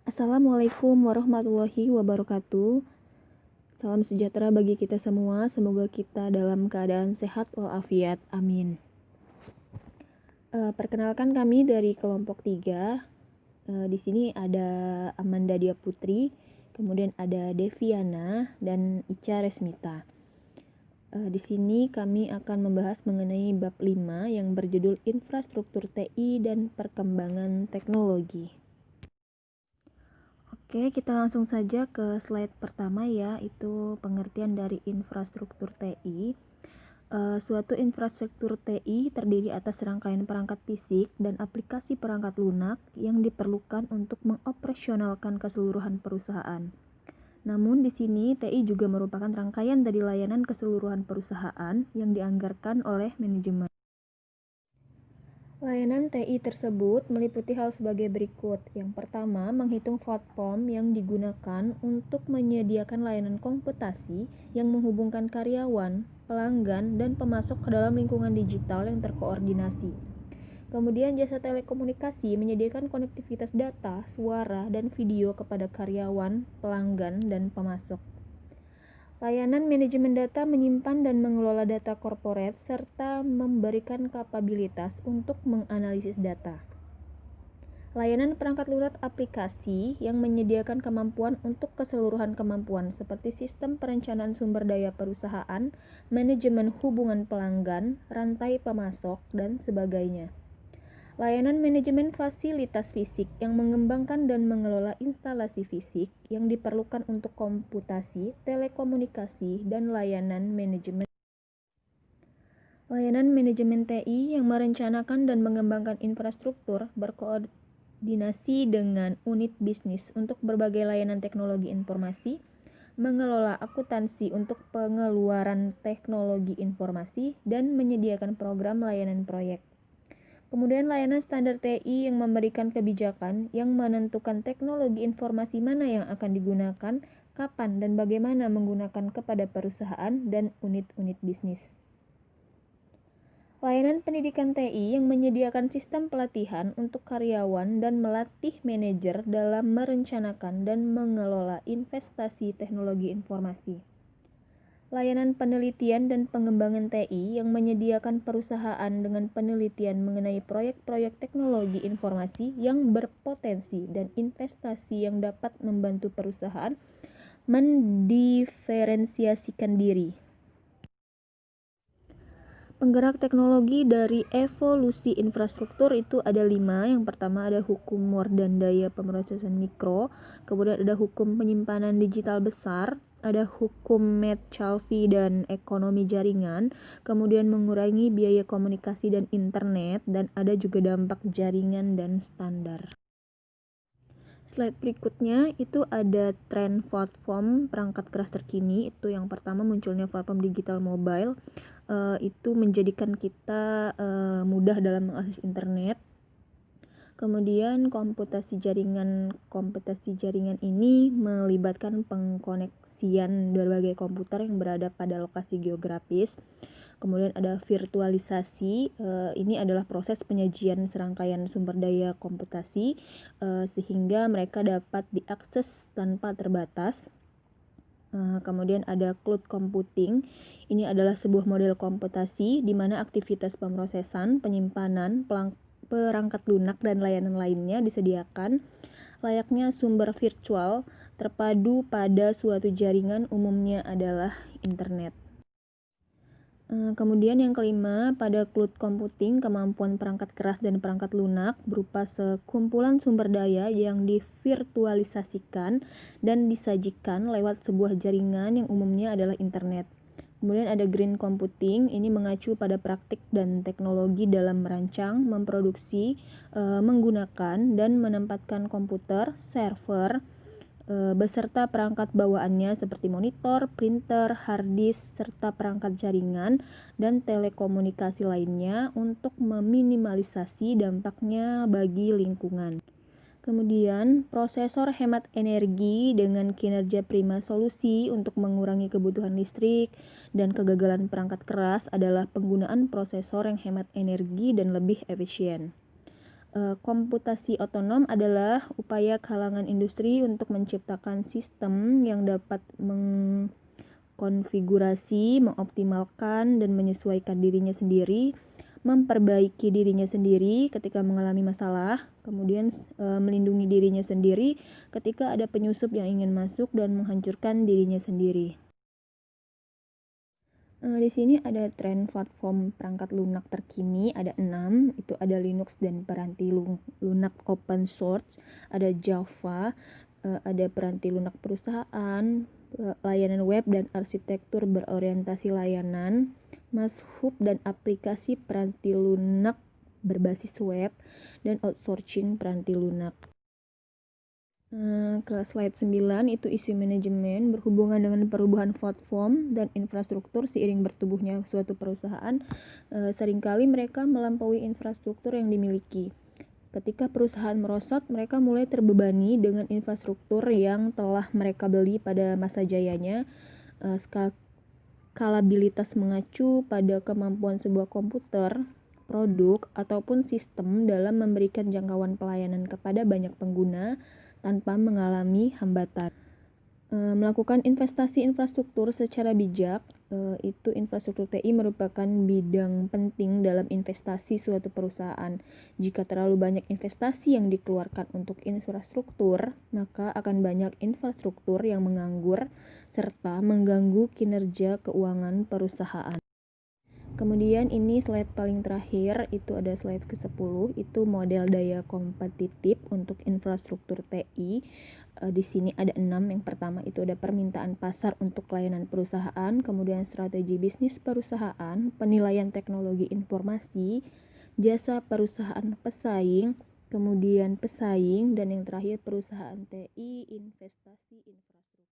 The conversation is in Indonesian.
Assalamualaikum warahmatullahi wabarakatuh. Salam sejahtera bagi kita semua. Semoga kita dalam keadaan sehat walafiat. Amin. Perkenalkan kami dari kelompok 3. Di sini ada Amanda Dia Putri, kemudian ada Deviana dan Ica Resmita. Di sini kami akan membahas mengenai bab 5 yang berjudul Infrastruktur TI dan Perkembangan Teknologi. Oke, kita langsung saja ke slide pertama ya, itu pengertian dari infrastruktur TI. Suatu infrastruktur TI terdiri atas rangkaian perangkat fisik dan aplikasi perangkat lunak yang diperlukan untuk mengoperasionalkan keseluruhan perusahaan. Namun di sini TI juga merupakan rangkaian dari layanan keseluruhan perusahaan yang dianggarkan oleh manajemen. Layanan TI tersebut meliputi hal sebagai berikut. Yang pertama, menghitung platform yang digunakan untuk menyediakan layanan komputasi yang menghubungkan karyawan, pelanggan, dan pemasok ke dalam lingkungan digital yang terkoordinasi. Kemudian jasa telekomunikasi menyediakan konektivitas data, suara, dan video kepada karyawan, pelanggan, dan pemasok. Layanan manajemen data menyimpan dan mengelola data korporat serta memberikan kapabilitas untuk menganalisis data. Layanan perangkat lunak aplikasi yang menyediakan kemampuan untuk keseluruhan kemampuan seperti sistem perencanaan sumber daya perusahaan, manajemen hubungan pelanggan, rantai pemasok, dan sebagainya. Layanan manajemen fasilitas fisik yang mengembangkan dan mengelola instalasi fisik yang diperlukan untuk komputasi, telekomunikasi, dan layanan manajemen. Layanan manajemen TI yang merencanakan dan mengembangkan infrastruktur berkoordinasi dengan unit bisnis untuk berbagai layanan teknologi informasi, mengelola akuntansi untuk pengeluaran teknologi informasi, dan menyediakan program layanan proyek. Kemudian layanan standar TI yang memberikan kebijakan yang menentukan teknologi informasi mana yang akan digunakan, kapan dan bagaimana menggunakan kepada perusahaan dan unit-unit bisnis. Layanan pendidikan TI yang menyediakan sistem pelatihan untuk karyawan dan melatih manajer dalam merencanakan dan mengelola investasi teknologi informasi. Layanan penelitian dan pengembangan TI yang menyediakan perusahaan dengan penelitian mengenai proyek-proyek teknologi informasi yang berpotensi dan investasi yang dapat membantu perusahaan mendiferensiasikan diri. Penggerak teknologi dari evolusi infrastruktur itu ada 5. Yang pertama ada hukum Moore dan daya pemrosesan mikro, kemudian ada hukum penyimpanan digital besar, ada hukum Metcalfe dan ekonomi jaringan, kemudian mengurangi biaya komunikasi dan internet, dan ada juga dampak jaringan dan standar. Slide berikutnya itu ada tren platform perangkat keras terkini. Itu yang pertama munculnya platform digital mobile, itu menjadikan kita mudah dalam mengakses internet. Kemudian komputasi jaringan ini melibatkan pengkoneksian berbagai komputer yang berada pada lokasi geografis. Kemudian ada virtualisasi, ini adalah proses penyajian serangkaian sumber daya komputasi sehingga mereka dapat diakses tanpa terbatas. Kemudian ada cloud computing, ini adalah sebuah model komputasi di mana aktivitas pemrosesan, penyimpanan, perangkat lunak dan layanan lainnya disediakan layaknya sumber virtual terpadu pada suatu jaringan, umumnya adalah internet. Kemudian yang kelima, pada cloud computing, kemampuan perangkat keras dan perangkat lunak berupa sekumpulan sumber daya yang divirtualisasikan dan disajikan lewat sebuah jaringan yang umumnya adalah internet. Kemudian ada green computing, ini mengacu pada praktik dan teknologi dalam merancang, memproduksi, menggunakan, dan menempatkan komputer, server, beserta perangkat bawaannya seperti monitor, printer, hard disk, serta perangkat jaringan dan telekomunikasi lainnya untuk meminimalisasi dampaknya bagi lingkungan. Kemudian, prosesor hemat energi dengan kinerja prima solusi untuk mengurangi kebutuhan listrik dan kegagalan perangkat keras adalah penggunaan prosesor yang hemat energi dan lebih efisien. Komputasi otonom adalah upaya kalangan industri untuk menciptakan sistem yang dapat mengkonfigurasi, mengoptimalkan, dan menyesuaikan dirinya sendiri, memperbaiki dirinya sendiri ketika mengalami masalah, kemudian melindungi dirinya sendiri ketika ada penyusup yang ingin masuk dan menghancurkan dirinya sendiri. Di sini ada tren platform perangkat lunak terkini, ada 6, itu ada Linux dan peranti lunak open source, ada Java, ada peranti lunak perusahaan, layanan web dan arsitektur berorientasi layanan, mashup dan aplikasi peranti lunak berbasis web, dan outsourcing peranti lunak. Ke slide 9 itu isu manajemen berhubungan dengan perubahan platform dan infrastruktur seiring bertumbuhnya suatu perusahaan. Seringkali mereka melampaui infrastruktur yang dimiliki. Ketika perusahaan merosot, mereka mulai terbebani dengan infrastruktur yang telah mereka beli pada masa jayanya. Skalabilitas mengacu pada kemampuan sebuah komputer, produk, ataupun sistem dalam memberikan jangkauan pelayanan kepada banyak pengguna tanpa mengalami hambatan. Melakukan investasi infrastruktur secara bijak, itu infrastruktur TI merupakan bidang penting dalam investasi suatu perusahaan. Jika terlalu banyak investasi yang dikeluarkan untuk infrastruktur, maka akan banyak infrastruktur yang menganggur serta mengganggu kinerja keuangan perusahaan. Kemudian ini slide paling terakhir, itu ada slide ke-10, itu model daya kompetitif untuk infrastruktur TI. Di sini ada 6. Yang pertama itu ada permintaan pasar untuk layanan perusahaan, kemudian strategi bisnis perusahaan, penilaian teknologi informasi, jasa perusahaan pesaing, kemudian pesaing, dan yang terakhir perusahaan TI, investasi infrastruktur.